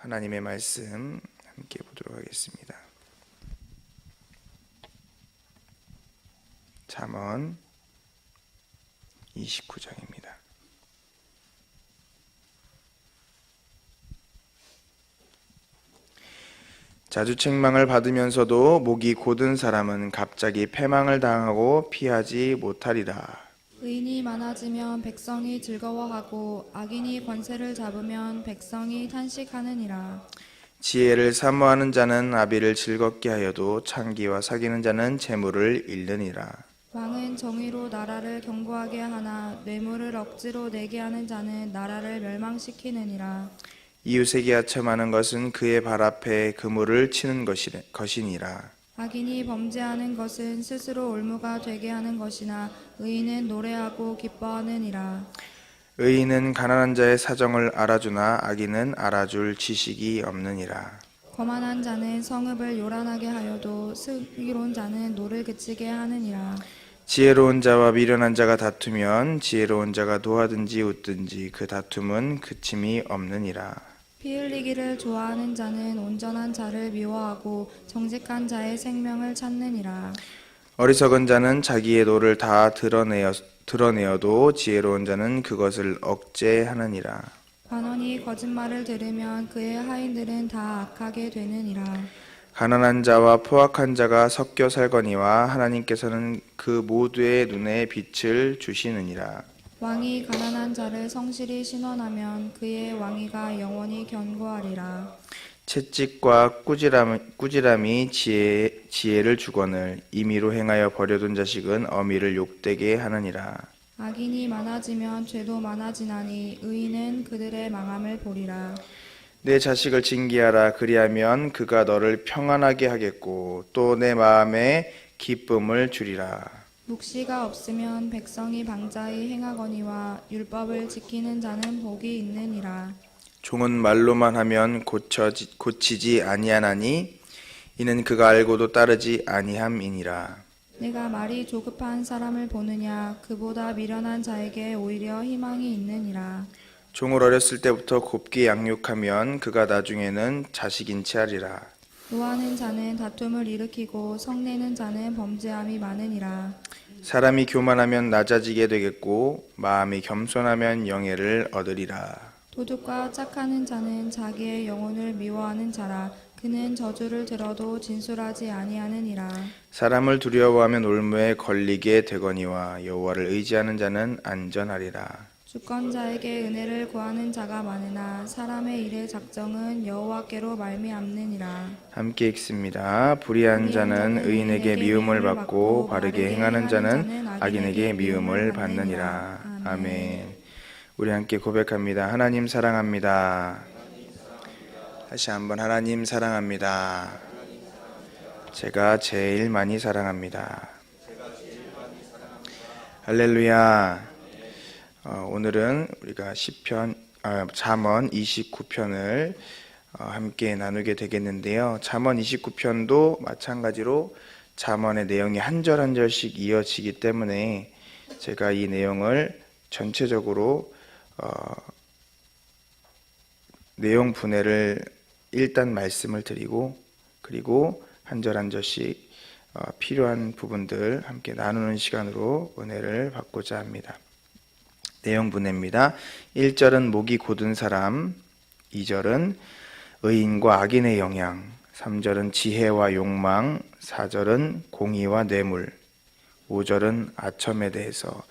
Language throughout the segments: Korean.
하나님의 말씀 함께 보도록 하겠습니다. 잠언 29장입니다. 자주 책망을 받으면서도 목이 곧은 사람은 갑자기 패망을 당하고 피하지 못하리라. 의인이 많아지면 백성이 즐거워하고 악인이 권세를 잡으면 백성이 탄식하느니라. 지혜를 사모하는 자는 아비를 즐겁게 하여도 창기와 사귀는 자는 재물을 잃느니라. 왕은 정의로 나라를 견고하게 하나 뇌물을 억지로 내게 하는 자는 나라를 멸망시키느니라. 이웃에게 하첨하는 것은 그의 발 앞에 그물을 치는 것이니라. 악인이 범죄하는 것은 스스로 올무가 되게 하는 것이나 의인은 노래하고 기뻐하느니라. 의인은 가난한 자의 사정을 알아주나 악인은 알아줄 지식이 없느니라. 거만한 자는 성읍을 요란하게 하여도 슬기로운 자는 노를 그치게 하느니라. 지혜로운 자와 미련한 자가 다투면 지혜로운 자가 노하든지 웃든지 그 다툼은 그침이 없느니라. 피 흘리기를 좋아하는 자는 온전한 자를 미워하고 정직한 자의 생명을 찾느니라. 어리석은 자는 자기의 노를 다 드러내어도 지혜로운 자는 그것을 억제하느니라. 관원이 거짓말을 들으면 그의 하인들은 다 악하게 되느니라. 가난한 자와 포악한 자가 섞여 살거니와 하나님께서는 그 모두의 눈에 빛을 주시느니라. 왕이 가난한 자를 성실히 신원하면 그의 왕위가 영원히 견고하리라. 채찍과 꾸지람이 지혜를 주거늘 임의로 행하여 버려둔 자식은 어미를 욕되게 하느니라. 악인이 많아지면 죄도 많아지나니 의인은 그들의 망함을 보리라. 내 자식을 징계하라. 그리하면 그가 너를 평안하게 하겠고 또 내 마음에 기쁨을 주리라. 묵시가 없으면 백성이 방자히 행하거니와 율법을 지키는 자는 복이 있느니라. 종은 말로만 하면 고치지 아니하나니 이는 그가 알고도 따르지 아니함이니라. 내가 말이 조급한 사람을 보느냐 그보다 미련한 자에게 오히려 희망이 있느니라. 종을 어렸을 때부터 곱게 양육하면 그가 나중에는 자식인 채 하리라. 노하는 자는 다툼을 일으키고 성내는 자는 범죄함이 많으니라. 사람이 교만하면 낮아지게 되겠고 마음이 겸손하면 영예를 얻으리라. 도둑과 짝하는 자는 자기의 영혼을 미워하는 자라. 그는 저주를 들어도 진술하지 아니하느니라. 사람을 두려워하면 올무에 걸리게 되거니와 여호와를 의지하는 자는 안전하리라. 주권자에게 은혜를 구하는 자가 많으나 사람의 일의 작정은 여호와께로 말미암느니라. 함께 읽습니다. 불의한 자는 의인에게 미움을 받고 바르게 행하는 자는 악인에게 미움을 받느니라. 아멘. 우리 함께 고백합니다. 하나님 사랑합니다. 다시 한번 하나님 사랑합니다. 제가 제일 많이 사랑합니다. 할렐루야. 오늘은 우리가 잠언 29편을 함께 나누게 되겠는데요. 잠언 29편도 마찬가지로 잠언의 내용이 한 절 한 절씩 이어지기 때문에 제가 이 내용을 전체적으로 내용 분해를 일단 말씀을 드리고 그리고 한 절 한 절씩 필요한 부분들 함께 나누는 시간으로 은혜를 받고자 합니다. 내용 분해입니다. 1절은 목이 곧은 사람, 2절은 의인과 악인의 영향, 3절은 지혜와 욕망, 4절은 공의와 뇌물, 5절은 아첨에 대해서,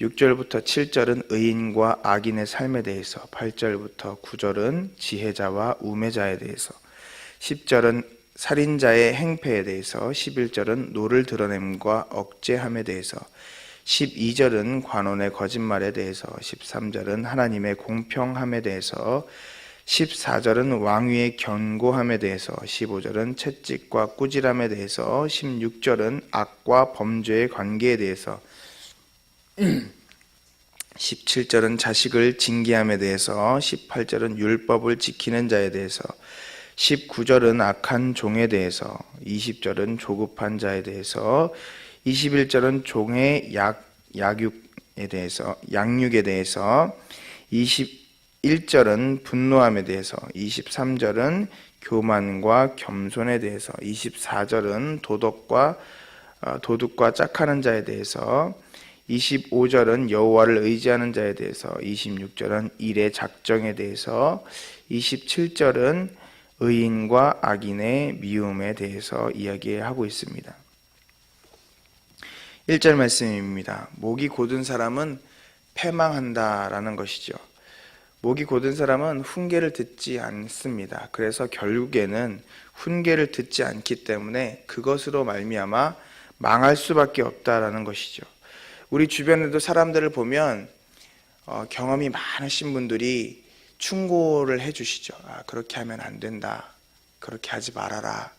6절부터 7절은 의인과 악인의 삶에 대해서, 8절부터 9절은 지혜자와 우매자에 대해서, 10절은 살인자의 행패에 대해서, 11절은 노를 드러냄과 억제함에 대해서, 12절은 관원의 거짓말에 대해서, 13절은 하나님의 공평함에 대해서, 14절은 왕위의 견고함에 대해서, 15절은 채찍과 꾸지람에 대해서, 16절은 악과 범죄의 관계에 대해서, 17절은 자식을 징계함에 대해서, 18절은 율법을 지키는 자에 대해서, 19절은 악한 종에 대해서, 20절은 조급한 자에 대해서, 21절은 종의 양육에 대해서, 21절은 분노함에 대해서, 23절은 교만과 겸손에 대해서, 24절은 도둑과 짝하는 자에 대해서, 25절은 여호와를 의지하는 자에 대해서, 26절은 일의 작정에 대해서, 27절은 의인과 악인의 미움에 대해서 이야기하고 있습니다. 1절 말씀입니다. 목이 곧은 사람은 패망한다라는 것이죠. 목이 곧은 사람은 훈계를 듣지 않습니다. 그래서 결국에는 훈계를 듣지 않기 때문에 그것으로 말미암아 망할 수밖에 없다라는 것이죠. 우리 주변에도 사람들을 보면 경험이 많으신 분들이 충고를 해주시죠. 그렇게 하면 안 된다. 그렇게 하지 말아라.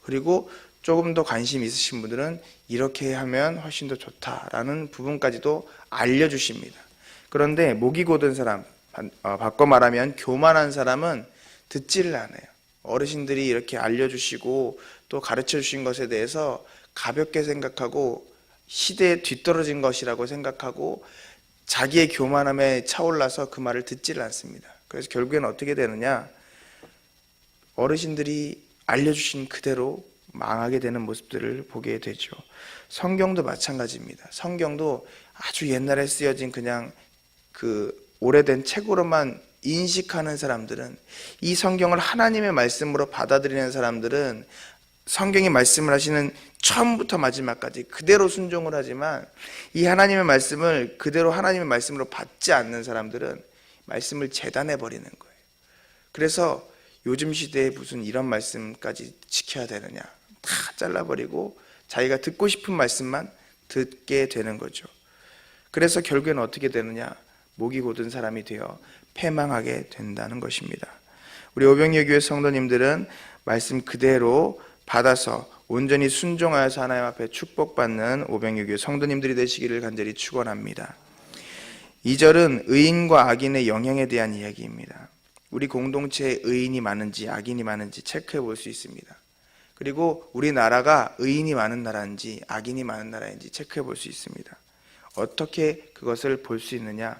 그리고 조금 더 관심 있으신 분들은 이렇게 하면 훨씬 더 좋다라는 부분까지도 알려주십니다. 그런데 목이 곧은 사람, 바꿔 말하면 교만한 사람은 듣지를 않아요. 어르신들이 이렇게 알려주시고 또 가르쳐주신 것에 대해서 가볍게 생각하고 시대에 뒤떨어진 것이라고 생각하고 자기의 교만함에 차올라서 그 말을 듣지를 않습니다. 그래서 결국에는 어떻게 되느냐, 어르신들이 알려주신 그대로 망하게 되는 모습들을 보게 되죠. 성경도 마찬가지입니다. 성경도 아주 옛날에 쓰여진 그냥 그 오래된 책으로만 인식하는 사람들은, 이 성경을 하나님의 말씀으로 받아들이는 사람들은 성경이 말씀을 하시는 처음부터 마지막까지 그대로 순종을 하지만, 이 하나님의 말씀을 그대로 하나님의 말씀으로 받지 않는 사람들은 말씀을 재단해 버리는 거예요. 그래서 요즘 시대에 무슨 이런 말씀까지 지켜야 되느냐, 다 잘라버리고 자기가 듣고 싶은 말씀만 듣게 되는 거죠. 그래서 결국에는 어떻게 되느냐, 목이 곧은 사람이 되어 패망하게 된다는 것입니다. 우리 오병이교회 성도님들은 말씀 그대로 받아서 온전히 순종하여서 하나님 앞에 축복받는 오병이교회 성도님들이 되시기를 간절히 축원합니다. 2절은 의인과 악인의 영향에 대한 이야기입니다. 우리 공동체에 의인이 많은지 악인이 많은지 체크해 볼 수 있습니다. 그리고 우리나라가 의인이 많은 나라인지 악인이 많은 나라인지 체크해 볼 수 있습니다. 어떻게 그것을 볼 수 있느냐,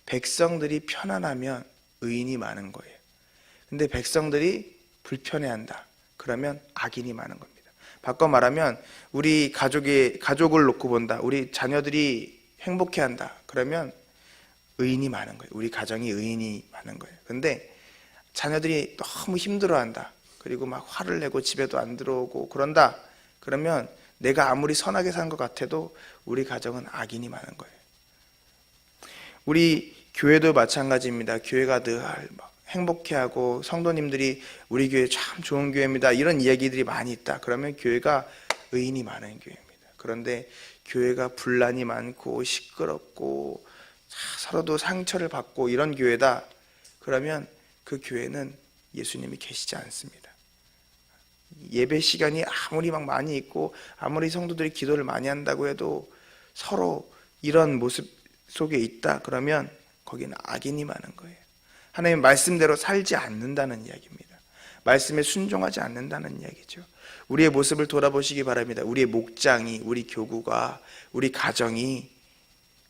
백성들이 편안하면 의인이 많은 거예요. 근데 백성들이 불편해한다, 그러면 악인이 많은 겁니다. 바꿔 말하면 우리 가족을 놓고 본다, 우리 자녀들이 행복해한다, 그러면 의인이 많은 거예요. 우리 가정이 의인이 많은 거예요. 근데 자녀들이 너무 힘들어한다, 그리고 막 화를 내고 집에도 안 들어오고 그런다, 그러면 내가 아무리 선하게 산 것 같아도 우리 가정은 악인이 많은 거예요. 우리 교회도 마찬가지입니다. 교회가 늘 행복해하고 성도님들이 우리 교회 참 좋은 교회입니다, 이런 이야기들이 많이 있다, 그러면 교회가 의인이 많은 교회입니다. 그런데 교회가 분란이 많고 시끄럽고 서로도 상처를 받고 이런 교회다, 그러면 그 교회는 예수님이 계시지 않습니다. 예배 시간이 아무리 막 많이 있고 아무리 성도들이 기도를 많이 한다고 해도 서로 이런 모습 속에 있다, 그러면 거기는 악인이 많은 거예요. 하나님의 말씀대로 살지 않는다는 이야기입니다. 말씀에 순종하지 않는다는 이야기죠. 우리의 모습을 돌아보시기 바랍니다. 우리의 목장이, 우리 교구가, 우리 가정이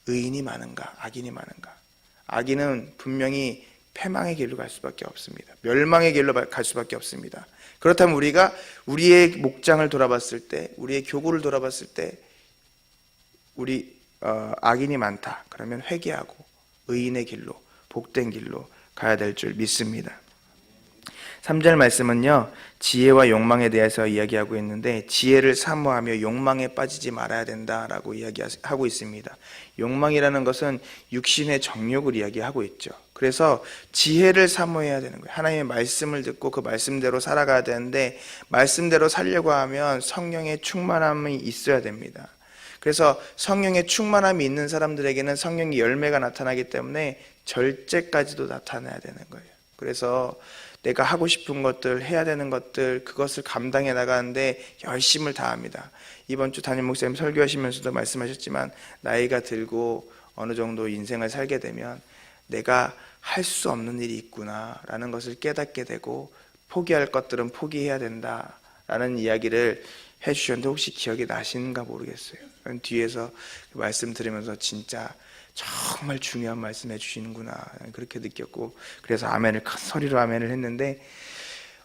의인이 많은가 악인이 많은가. 악인은 분명히 패망의 길로 갈 수밖에 없습니다. 멸망의 길로 갈 수밖에 없습니다. 그렇다면 우리가 우리의 목장을 돌아봤을 때, 우리의 교구를 돌아봤을 때 우리 악인이 많다, 그러면 회개하고 의인의 길로, 복된 길로 가야 될 줄 믿습니다. 3절 말씀은요, 지혜와 욕망에 대해서 이야기하고 있는데, 지혜를 사모하며 욕망에 빠지지 말아야 된다라고 이야기하고 있습니다. 욕망이라는 것은 육신의 정욕을 이야기하고 있죠. 그래서 지혜를 사모해야 되는 거예요. 하나님의 말씀을 듣고 그 말씀대로 살아가야 되는데, 말씀대로 살려고 하면 성령의 충만함이 있어야 됩니다. 그래서 성령의 충만함이 있는 사람들에게는 성령의 열매가 나타나기 때문에 절제까지도 나타나야 되는 거예요. 그래서 내가 하고 싶은 것들, 해야 되는 것들, 그것을 감당해 나가는데 열심을 다합니다. 이번 주 담임 목사님 설교하시면서도 말씀하셨지만, 나이가 들고 어느 정도 인생을 살게 되면 내가 할 수 없는 일이 있구나 라는 것을 깨닫게 되고, 포기할 것들은 포기해야 된다 라는 이야기를 해주셨는데, 혹시 기억이 나시는가 모르겠어요. 뒤에서 그 말씀 들으면서 진짜 정말 중요한 말씀 해주시는구나 그렇게 느꼈고, 그래서 아멘을 큰 소리로 아멘을 했는데,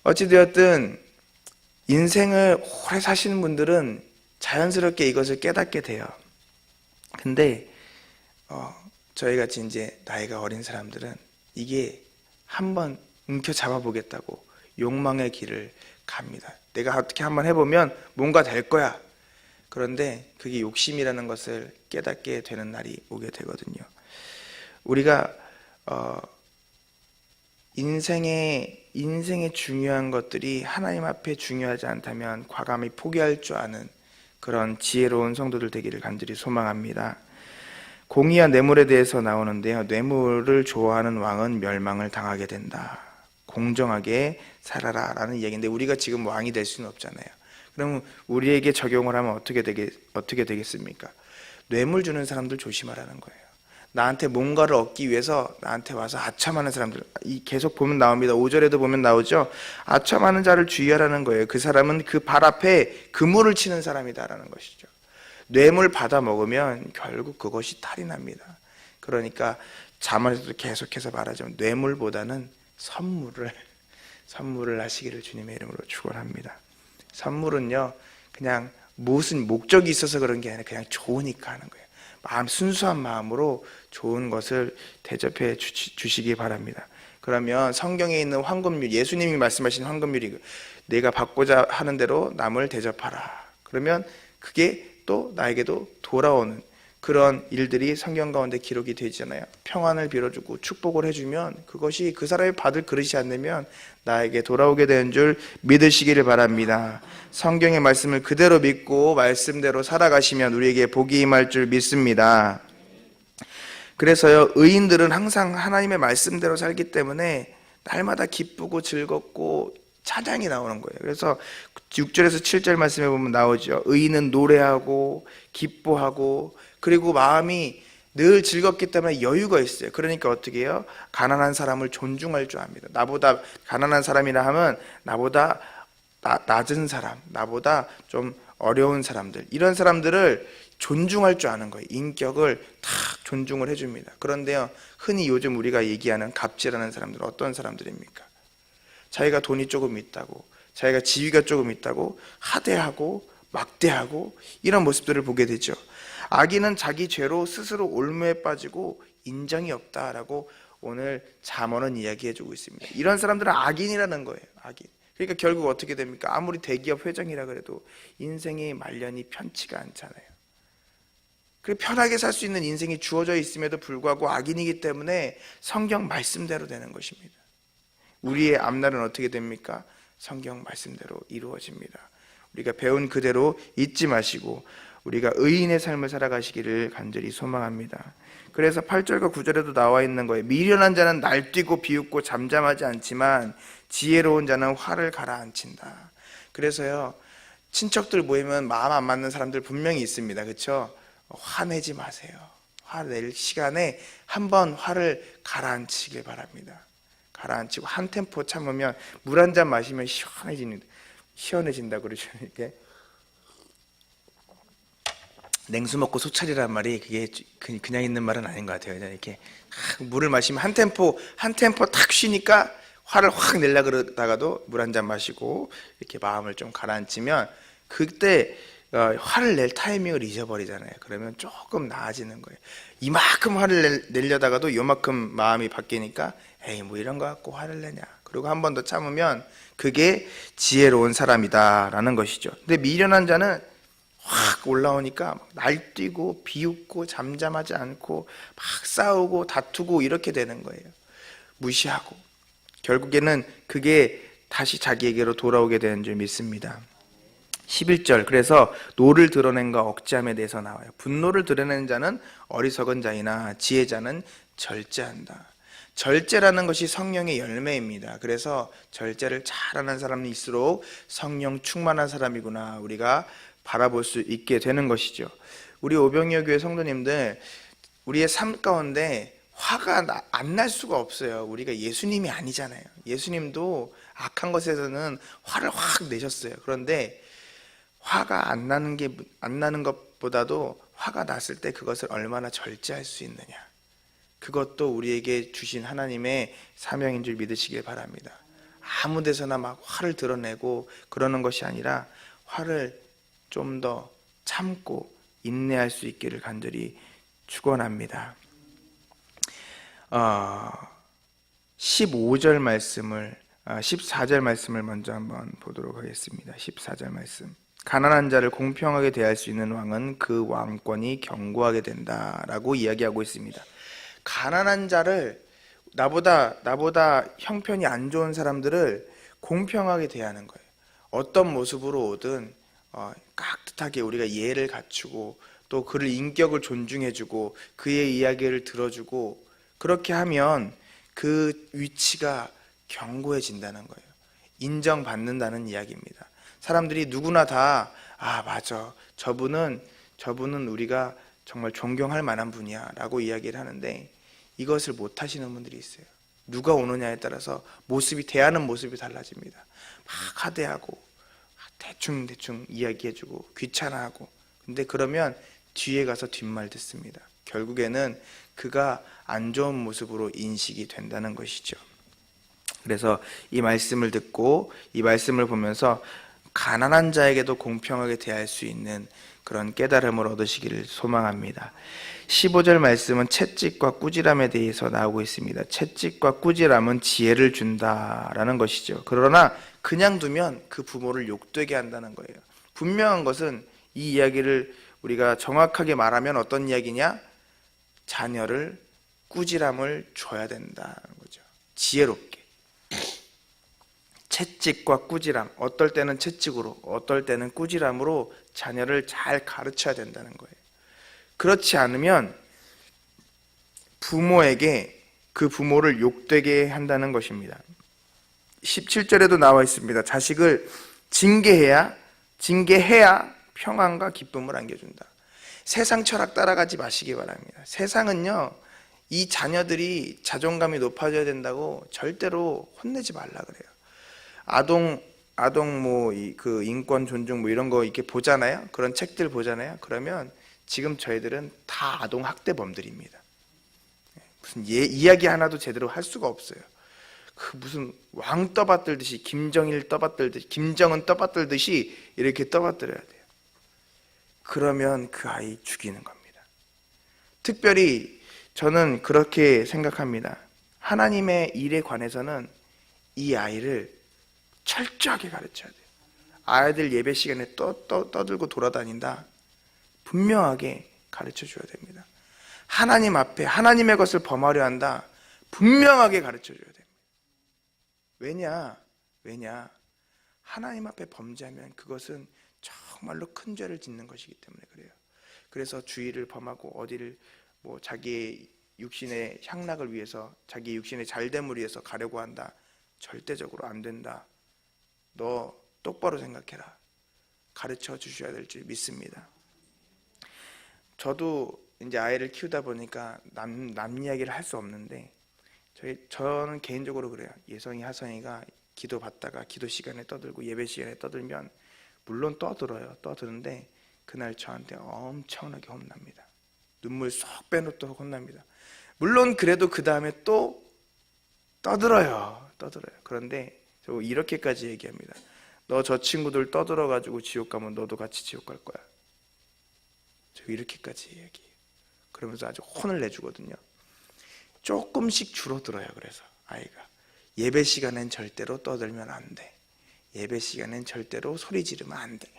어찌되었든 인생을 오래 사시는 분들은 자연스럽게 이것을 깨닫게 돼요. 근데 저희같이 이제 나이가 어린 사람들은 이게 한번 움켜잡아 보겠다고 욕망의 길을 갑니다. 내가 어떻게 한번 해보면 뭔가 될 거야. 그런데 그게 욕심이라는 것을 깨닫게 되는 날이 오게 되거든요. 우리가 인생의 중요한 것들이 하나님 앞에 중요하지 않다면 과감히 포기할 줄 아는 그런 지혜로운 성도들 되기를 간절히 소망합니다. 공의와 뇌물에 대해서 나오는데요. 뇌물을 좋아하는 왕은 멸망을 당하게 된다. 공정하게 살아라 라는 이야기인데, 우리가 지금 왕이 될 수는 없잖아요. 그럼 우리에게 적용을 하면 어떻게 되겠습니까? 뇌물 주는 사람들 조심하라는 거예요. 나한테 뭔가를 얻기 위해서 나한테 와서 아첨하는 사람들, 계속 보면 나옵니다. 5절에도 보면 나오죠. 아첨하는 자를 주의하라는 거예요. 그 사람은 그 발 앞에 그물을 치는 사람이다라는 것이죠. 뇌물 받아 먹으면 결국 그것이 탈이 납니다. 그러니까 자문에서도 계속해서 말하자면 뇌물보다는 선물을 하시기를 주님의 이름으로 축원합니다. 선물은요, 그냥 무슨 목적이 있어서 그런 게 아니라 그냥 좋으니까 하는 거예요. 순수한 마음으로 좋은 것을 대접해 주시기 바랍니다. 그러면 성경에 있는 황금률, 예수님이 말씀하신 황금률이 내가 받고자 하는 대로 남을 대접하라. 그러면 그게 또 나에게도 돌아오는 그런 일들이 성경 가운데 기록이 되잖아요. 평안을 빌어주고 축복을 해주면 그것이 그 사람이 받을 그릇이 안 되면 나에게 돌아오게 되는 줄 믿으시기를 바랍니다. 성경의 말씀을 그대로 믿고 말씀대로 살아가시면 우리에게 복이 임할 줄 믿습니다. 그래서요, 의인들은 항상 하나님의 말씀대로 살기 때문에 날마다 기쁘고 즐겁고 찬양이 나오는 거예요. 그래서 6절에서 7절 말씀에 보면 나오죠. 의인은 노래하고 기뻐하고 그리고 마음이 늘 즐겁기 때문에 여유가 있어요. 그러니까 어떻게 해요? 가난한 사람을 존중할 줄 압니다. 나보다 가난한 사람이라 하면 나보다 낮은 사람, 나보다 좀 어려운 사람들, 이런 사람들을 존중할 줄 아는 거예요. 인격을 다 존중을 해줍니다. 그런데요, 흔히 요즘 우리가 얘기하는 갑질하는 사람들은 어떤 사람들입니까? 자기가 돈이 조금 있다고, 자기가 지위가 조금 있다고 하대하고 막대하고 이런 모습들을 보게 되죠. 악인은 자기 죄로 스스로 올무에 빠지고 인정이 없다라고 오늘 잠언은 이야기해주고 있습니다. 이런 사람들은 악인이라는 거예요. 악인. 그러니까 결국 어떻게 됩니까? 아무리 대기업 회장이라 그래도 인생의 말년이 편치가 않잖아요. 그 편하게 살 수 있는 인생이 주어져 있음에도 불구하고 악인이기 때문에 성경 말씀대로 되는 것입니다. 우리의 앞날은 어떻게 됩니까? 성경 말씀대로 이루어집니다. 우리가 배운 그대로 잊지 마시고 우리가 의인의 삶을 살아가시기를 간절히 소망합니다. 그래서 8절과 9절에도 나와 있는 거예요. 미련한 자는 날뛰고 비웃고 잠잠하지 않지만 지혜로운 자는 화를 가라앉힌다. 그래서요, 친척들 모이면 마음 안 맞는 사람들 분명히 있습니다. 그렇죠? 화내지 마세요. 화낼 시간에 한번 화를 가라앉히길 바랍니다. 가라앉히고 한 템포 참으면 물 한 잔 마시면 시원해진다 그러죠. 이렇게 냉수 먹고 소차리란 말이 그게 그냥 있는 말은 아닌 것 같아요. 이렇게 물을 마시면 한 템포 탁 쉬니까 화를 확 내려 그러다가도 물 한 잔 마시고 이렇게 마음을 좀 가라앉히면 그때 화를 낼 타이밍을 잊어버리잖아요. 그러면 조금 나아지는 거예요. 이만큼 화를 내려다가도 요만큼 마음이 바뀌니까 에이 뭐 이런 거 갖고 화를 내냐. 그리고 한 번 더 참으면 그게 지혜로운 사람이다라는 것이죠. 근데 미련한 자는 확 올라오니까 날뛰고 비웃고 잠잠하지 않고 막 싸우고 다투고 이렇게 되는 거예요. 무시하고 결국에는 그게 다시 자기에게로 돌아오게 되는 줄 믿습니다. 11절, 그래서 노를 드러낸과 억제함에 대해서 나와요. 분노를 드러내는 자는 어리석은 자이나 지혜자는 절제한다. 절제라는 것이 성령의 열매입니다. 그래서 절제를 잘하는 사람일수록 성령 충만한 사람이구나 우리가 바라볼 수 있게 되는 것이죠. 우리 오병이어 교회 성도님들, 우리의 삶 가운데 화가 안 날 수가 없어요. 우리가 예수님이 아니잖아요. 예수님도 악한 것에서는 화를 확 내셨어요. 그런데 화가 안 나는 것보다도 화가 났을 때 그것을 얼마나 절제할 수 있느냐. 그것도 우리에게 주신 하나님의 사명인 줄 믿으시길 바랍니다. 아무 데서나 막 화를 드러내고 그러는 것이 아니라 화를 좀 더 참고 인내할 수 있기를 간절히 축원합니다. 15절 말씀을 14절 말씀을 먼저 한번 보도록 하겠습니다. 14절 말씀. 가난한 자를 공평하게 대할 수 있는 왕은 그 왕권이 견고하게 된다라고 이야기하고 있습니다. 가난한 자를 나보다 형편이 안 좋은 사람들을 공평하게 대하는 거예요. 어떤 모습으로 오든 깍듯하게 우리가 예를 갖추고 또 그를 인격을 존중해주고 그의 이야기를 들어주고 그렇게 하면 그 위치가 견고해진다는 거예요. 인정받는다는 이야기입니다. 사람들이 누구나 다 맞아, 저분은 우리가 정말 존경할 만한 분이야 라고 이야기를 하는데 이것을 못 하시는 분들이 있어요. 누가 오느냐에 따라서 대하는 모습이 달라집니다. 막 하대하고 대충 이야기해주고 귀찮아하고, 근데 그러면 뒤에 가서 뒷말 듣습니다. 결국에는 그가 안 좋은 모습으로 인식이 된다는 것이죠. 그래서 이 말씀을 듣고 이 말씀을 보면서 가난한 자에게도 공평하게 대할 수 있는 그런 깨달음을 얻으시기를 소망합니다. 15절 말씀은 채찍과 꾸지람에 대해서 나오고 있습니다. 채찍과 꾸지람은 지혜를 준다라는 것이죠. 그러나 그냥 두면 그 부모를 욕되게 한다는 거예요. 분명한 것은 이 이야기를 우리가 정확하게 말하면 어떤 이야기냐? 자녀를 꾸지람을 줘야 된다는 거죠. 지혜롭게. 채찍과 꾸지람, 어떨 때는 채찍으로, 어떨 때는 꾸지람으로 자녀를 잘 가르쳐야 된다는 거예요. 그렇지 않으면 부모에게 그 부모를 욕되게 한다는 것입니다. 17절에도 나와 있습니다. 자식을 징계해야 평안과 기쁨을 안겨준다. 세상 철학 따라가지 마시기 바랍니다. 세상은요, 이 자녀들이 자존감이 높아져야 된다고 절대로 혼내지 말라 그래요. 아동 그 인권 존중 이런 거 이렇게 보잖아요. 그런 책들 보잖아요. 그러면 지금 저희들은 다 아동 학대범들입니다. 무슨 이야기 하나도 제대로 할 수가 없어요. 그 무슨 왕 떠받들듯이 김정은 떠받들듯이 이렇게 떠받들어야 돼요. 그러면 그 아이 죽이는 겁니다. 특별히 저는 그렇게 생각합니다. 하나님의 일에 관해서는 이 아이를 철저하게 가르쳐야 돼요. 아이들 예배 시간에 떠들고 돌아다닌다, 분명하게 가르쳐 줘야 됩니다. 하나님 앞에 하나님의 것을 범하려 한다, 분명하게 가르쳐 줘야 됩니다. 왜냐? 하나님 앞에 범죄하면 그것은 정말로 큰 죄를 짓는 것이기 때문에 그래요. 그래서 주의를 범하고 어디를 자기의 육신의 향락을 위해서, 자기 육신의 잘됨을 위해서 가려고 한다, 절대적으로 안 된다. 너 똑바로 생각해라. 가르쳐 주셔야 될 줄 믿습니다. 저도 이제 아이를 키우다 보니까 남 이야기를 할 수 없는데 저는 개인적으로 그래요. 예성이 하성이가 기도 받다가 기도 시간에 떠들고 예배 시간에 떠들면 물론 떠드는데 그날 저한테 엄청나게 혼납니다. 눈물 쏙 빼놓도록 혼납니다. 물론 그래도 그 다음에 또 떠들어요. 그런데 저 이렇게까지 얘기합니다. 너 저 친구들 떠들어가지고 지옥 가면 너도 같이 지옥 갈 거야. 저 이렇게까지 얘기해요. 그러면서 아주 혼을 내주거든요. 조금씩 줄어들어요. 그래서 아이가 예배 시간엔 절대로 떠들면 안 돼. 예배 시간엔 절대로 소리 지르면 안 돼.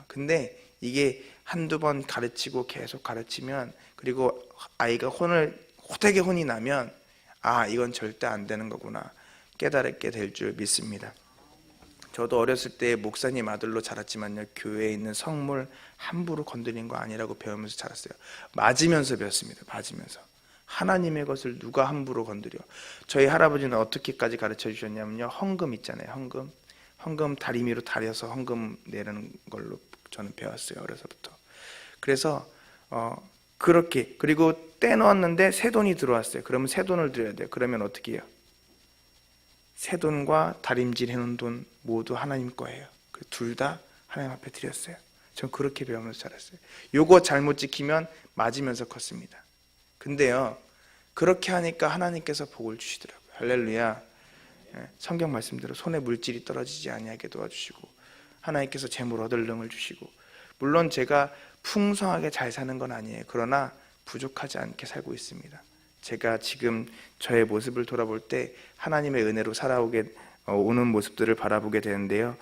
근데 이게 한두 번 가르치고 계속 가르치면, 그리고 아이가 호되게 혼이 나면 이건 절대 안 되는 거구나 깨달게 될 줄 믿습니다. 저도 어렸을 때 목사님 아들로 자랐지만요, 교회에 있는 성물 함부로 건드린 거 아니라고 배우면서 자랐어요. 맞으면서 배웠습니다. 맞으면서. 하나님의 것을 누가 함부로 건드려. 저희 할아버지는 어떻게까지 가르쳐 주셨냐면요, 헌금 있잖아요. 헌금 다리미로 다려서 헌금 내는 걸로 저는 배웠어요. 어려서부터. 그래서 그렇게, 그리고 떼놓았는데 새 돈이 들어왔어요. 그러면 새 돈을 드려야 돼요. 그러면 어떻게 해요? 새 돈과 다림질 해놓은 돈 모두 하나님 거예요. 둘 다 하나님 앞에 드렸어요. 전 그렇게 배우면서 자랐어요. 요거 잘못 지키면 맞으면서 컸습니다. 근데요, 그렇게 하니까 하나님께서 복을 주시더라고요. 할렐루야. 성경 말씀대로 손에 물질이 떨어지지 아니하게 도와주시고, 하나님께서 재물 얻을 능을 주시고, 물론 제가 풍성하게 잘 사는 건 아니에요. 그러나 부족하지 않게 살고 있습니다. 제가 지금 저의 모습을 돌아볼 때 하나님의 은혜로 오는 모습들을 바라보게 되는데요,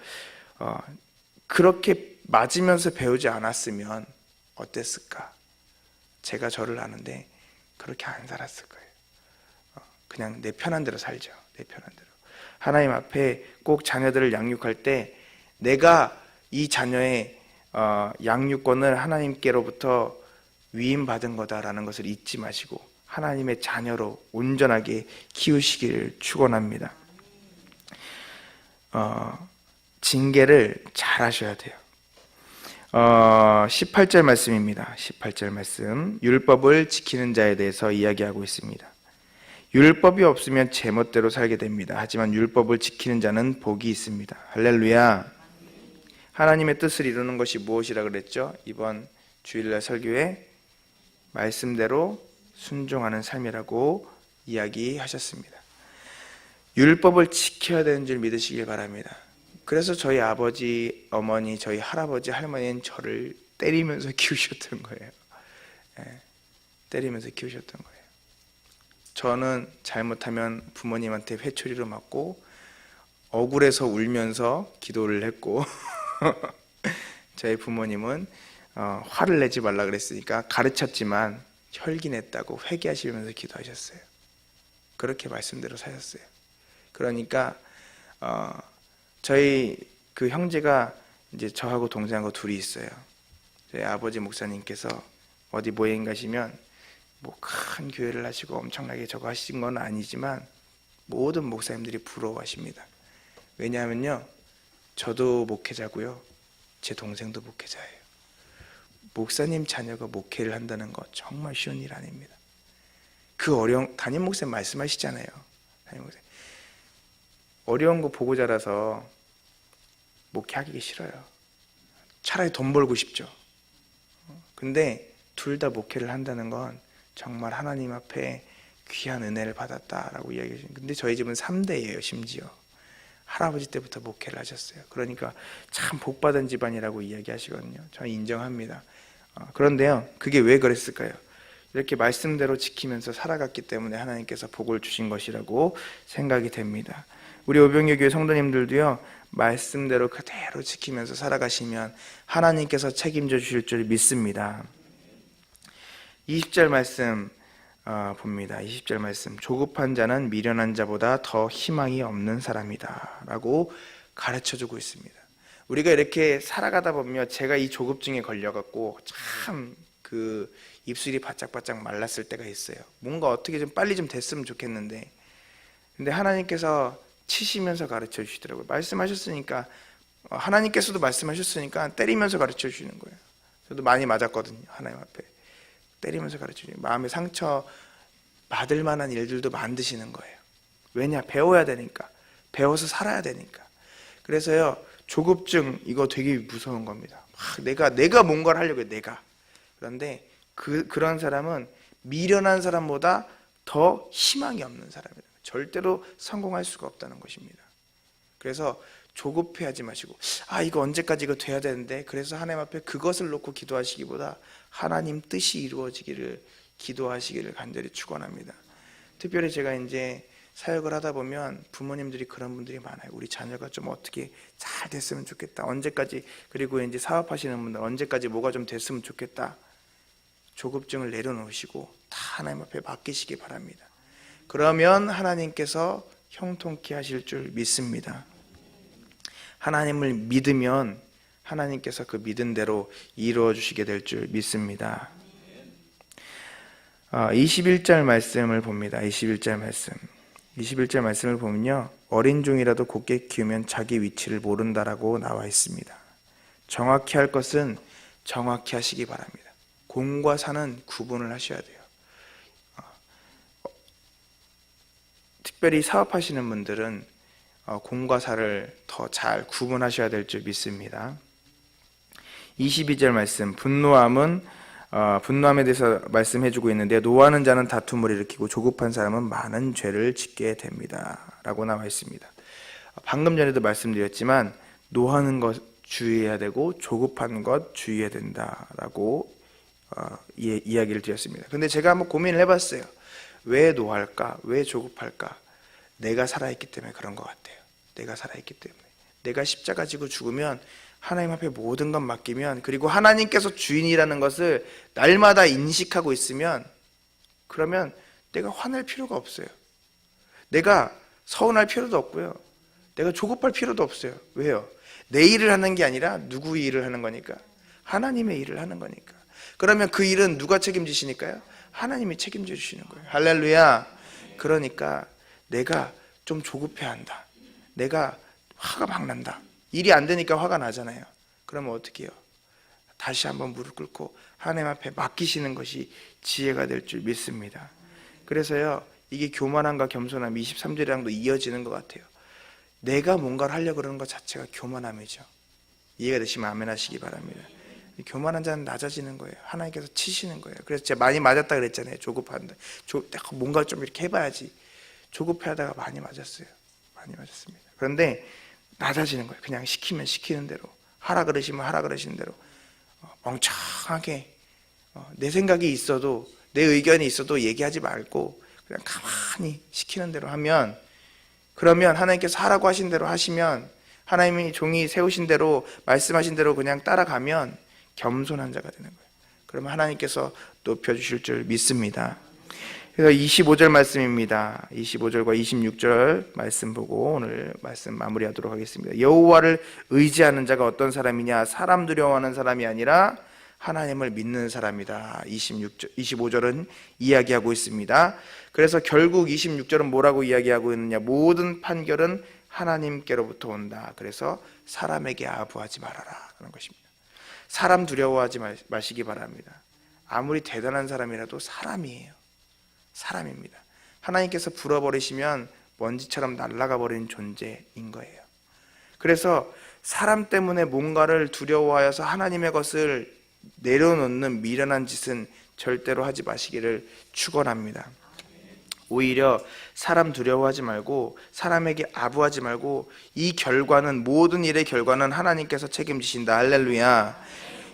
그렇게 맞으면서 배우지 않았으면 어땠을까? 제가 저를 아는데 그렇게 안 살았을 거예요. 그냥 내 편한 대로 살죠. 내 편한 대로. 하나님 앞에 꼭 자녀들을 양육할 때 내가 이 자녀의 양육권을 하나님께로부터 위임받은 거다라는 것을 잊지 마시고 하나님의 자녀로 온전하게 키우시기를 축원합니다. 징계를 잘 하셔야 돼요. 18절 말씀입니다. 18절 말씀, 율법을 지키는 자에 대해서 이야기하고 있습니다. 율법이 없으면 제멋대로 살게 됩니다. 하지만 율법을 지키는 자는 복이 있습니다. 할렐루야. 하나님의 뜻을 이루는 것이 무엇이라 그랬죠? 이번 주일날 설교에 말씀대로 순종하는 삶이라고 이야기하셨습니다. 율법을 지켜야 되는 줄 믿으시길 바랍니다. 그래서 저희 아버지, 어머니, 저희 할아버지, 할머니는 저를 때리면서 키우셨던 거예요. 때리면서 키우셨던 거예요. 저는 잘못하면 부모님한테 회초리로 맞고 억울해서 울면서 기도를 했고 저희 부모님은 화를 내지 말라 그랬으니까 가르쳤지만 혈기냈다고 회개하시면서 기도하셨어요. 그렇게 말씀대로 사셨어요. 그러니까 저희 그 형제가 이제 저하고 동생하고 둘이 있어요. 저희 아버지 목사님께서 어디 모임 가시면 뭐 큰 교회를 하시고 엄청나게 저거 하신 건 아니지만 모든 목사님들이 부러워하십니다. 왜냐하면요, 저도 목회자고요, 제 동생도 목회자예요. 목사님 자녀가 목회를 한다는 거 정말 쉬운 일 아닙니다. 그 어려운, 담임 목사님 말씀하시잖아요. 담임 목사님 어려운 거 보고 자라서 목회하기 싫어요. 차라리 돈 벌고 싶죠. 근데 둘 다 목회를 한다는 건 정말 하나님 앞에 귀한 은혜를 받았다라고 이야기해요. 근데 저희 집은 3대예요. 심지어 할아버지 때부터 목회를 하셨어요. 그러니까 참 복받은 집안이라고 이야기하시거든요. 저는 인정합니다. 그런데요, 그게 왜 그랬을까요? 이렇게 말씀대로 지키면서 살아갔기 때문에 하나님께서 복을 주신 것이라고 생각이 됩니다. 우리 오병이교회 성도님들도요, 말씀대로 그대로 지키면서 살아가시면 하나님께서 책임져 주실 줄 믿습니다. 20절 말씀 봅니다. 20절 말씀, 조급한 자는 미련한 자보다 더 희망이 없는 사람이다 라고 가르쳐주고 있습니다. 우리가 이렇게 살아가다 보면 제가 이 조급증에 걸려갖고 참 그 입술이 바짝바짝 말랐을 때가 있어요. 뭔가 어떻게 좀 빨리 좀 됐으면 좋겠는데, 근데 하나님께서 치시면서 가르쳐 주시더라고요. 말씀하셨으니까, 하나님께서도 말씀하셨으니까 때리면서 가르쳐 주시는 거예요. 저도 많이 맞았거든요. 하나님 앞에 때리면서 가르쳐 주시는, 마음의 상처 받을 만한 일들도 만드시는 거예요. 왜냐? 배워야 되니까, 배워서 살아야 되니까. 그래서요, 조급증 이거 되게 무서운 겁니다. 내가 뭔가를 하려고 해요. 내가. 그런데 그런 사람은 미련한 사람보다 더 희망이 없는 사람이에요. 절대로 성공할 수가 없다는 것입니다. 그래서 조급해하지 마시고, 이거 언제까지 이거 돼야 되는데, 그래서 하나님 앞에 그것을 놓고 기도하시기보다 하나님 뜻이 이루어지기를 기도하시기를 간절히 축원합니다. 특별히 제가 이제 사역을 하다 보면 부모님들이 그런 분들이 많아요. 우리 자녀가 좀 어떻게 잘 됐으면 좋겠다. 언제까지, 그리고 이제 사업하시는 분들 언제까지 뭐가 좀 됐으면 좋겠다. 조급증을 내려놓으시고 다 하나님 앞에 맡기시기 바랍니다. 그러면 하나님께서 형통케 하실 줄 믿습니다. 하나님을 믿으면 하나님께서 그 믿은 대로 이루어 주시게 될 줄 믿습니다. 21절 말씀을 봅니다. 21절 말씀. 21절 말씀을 보면요, 어린 종이라도 곱게 키우면 자기 위치를 모른다라고 나와 있습니다. 정확히 할 것은 정확히 하시기 바랍니다. 공과 사는 구분을 하셔야 돼요. 특별히 사업하시는 분들은 공과 사를 더 잘 구분하셔야 될 줄 믿습니다. 22절 말씀, 분노함에 대해서 말씀해주고 있는데, 노하는 자는 다툼을 일으키고 조급한 사람은 많은 죄를 짓게 됩니다 라고 나와 있습니다. 방금 전에도 말씀드렸지만 노하는 것 주의해야 되고 조급한 것 주의해야 된다라고 이야기를 드렸습니다. 근데 제가 한번 고민을 해봤어요. 왜 노할까? 왜 조급할까? 내가 살아있기 때문에 그런 것 같아요. 내가 살아있기 때문에. 내가 십자가 지고 죽으면 하나님 앞에 모든 것 맡기면, 그리고 하나님께서 주인이라는 것을 날마다 인식하고 있으면, 그러면 내가 화낼 필요가 없어요. 내가 서운할 필요도 없고요. 내가 조급할 필요도 없어요. 왜요? 내 일을 하는 게 아니라 누구 일을 하는 거니까? 하나님의 일을 하는 거니까. 그러면 그 일은 누가 책임지시니까요? 하나님이 책임져 주시는 거예요. 할렐루야. 그러니까 내가 좀 조급해야 한다. 내가 화가 막 난다. 일이 안 되니까 화가 나잖아요. 그러면 어떻게 해요? 다시 한번 무릎 꿇고 하나님 앞에 맡기시는 것이 지혜가 될 줄 믿습니다. 그래서요, 이게 교만함과 겸손함 23절이랑도 이어지는 것 같아요. 내가 뭔가를 하려고 그러는 것 자체가 교만함이죠. 이해가 되시면 아멘 하시기 바랍니다. 교만한 자는 낮아지는 거예요. 하나님께서 치시는 거예요. 그래서 제가 많이 맞았다 그랬잖아요. 조급한다. 뭔가 좀 이렇게 해봐야지. 조급해하다가 많이 맞았어요. 많이 맞았습니다. 그런데 낮아지는 거예요. 그냥 시키면 시키는 대로, 하라 그러시면 하라 그러시는 대로 멍청하게 내 생각이 있어도, 내 의견이 있어도 얘기하지 말고 그냥 가만히 시키는 대로 하면, 그러면 하나님께서 하라고 하신 대로 하시면, 하나님이 종이 세우신 대로 말씀하신 대로 그냥 따라가면 겸손한 자가 되는 거예요. 그러면 하나님께서 높여주실 줄 믿습니다. 그래서 25절 말씀입니다. 25절과 26절 말씀 보고 오늘 말씀 마무리하도록 하겠습니다. 여호와를 의지하는 자가 어떤 사람이냐? 사람 두려워하는 사람이 아니라 하나님을 믿는 사람이다. 25절은 이야기하고 있습니다. 그래서 결국 26절은 뭐라고 이야기하고 있느냐? 모든 판결은 하나님께로부터 온다. 그래서 사람에게 아부하지 말아라 그런 것입니다. 사람 두려워하지 마시기 바랍니다. 아무리 대단한 사람이라도 사람이에요. 사람입니다. 하나님께서 불어버리시면 먼지처럼 날아가 버리는 존재인 거예요. 그래서 사람 때문에 뭔가를 두려워하여서 하나님의 것을 내려놓는 미련한 짓은 절대로 하지 마시기를 축원합니다. 오히려 사람 두려워하지 말고, 사람에게 아부하지 말고, 이 결과는, 모든 일의 결과는 하나님께서 책임지신다. 할렐루야.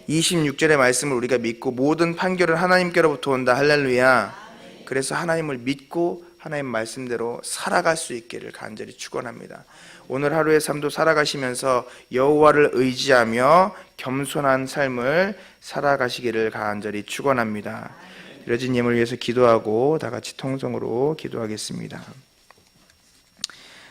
26절의 말씀을 우리가 믿고 모든 판결은 하나님께로부터 온다. 할렐루야. 그래서 하나님을 믿고 하나님 말씀대로 살아갈 수 있기를 간절히 축원합니다. 오늘 하루의 삶도 살아가시면서 여호와를 의지하며 겸손한 삶을 살아가시기를 간절히 축원합니다. 드려진 예물을 위해서 기도하고 다 같이 통성으로 기도하겠습니다.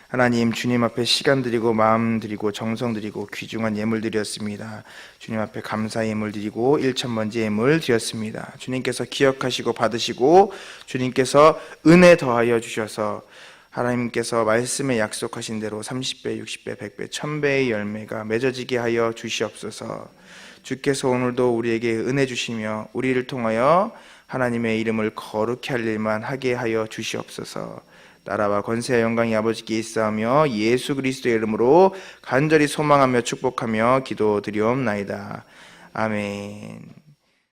하나님, 주님 앞에 시간 드리고 마음 드리고 정성 드리고 귀중한 예물 드렸습니다. 주님 앞에 감사 예물 드리고 1천번째 예물 드렸습니다. 주님께서 기억하시고 받으시고 주님께서 은혜 더하여 주셔서 하나님께서 말씀에 약속하신 대로 30배, 60배, 100배, 1000배의 열매가 맺어지게 하여 주시옵소서. 주께서 오늘도 우리에게 은혜 주시며 우리를 통하여 하나님의 이름을 거룩히 할 일만 하게 하여 주시옵소서. 나라와 권세와 영광이 아버지께 있사오며 예수 그리스도의 이름으로 간절히 소망하며 축복하며 기도드리옵나이다. 아멘.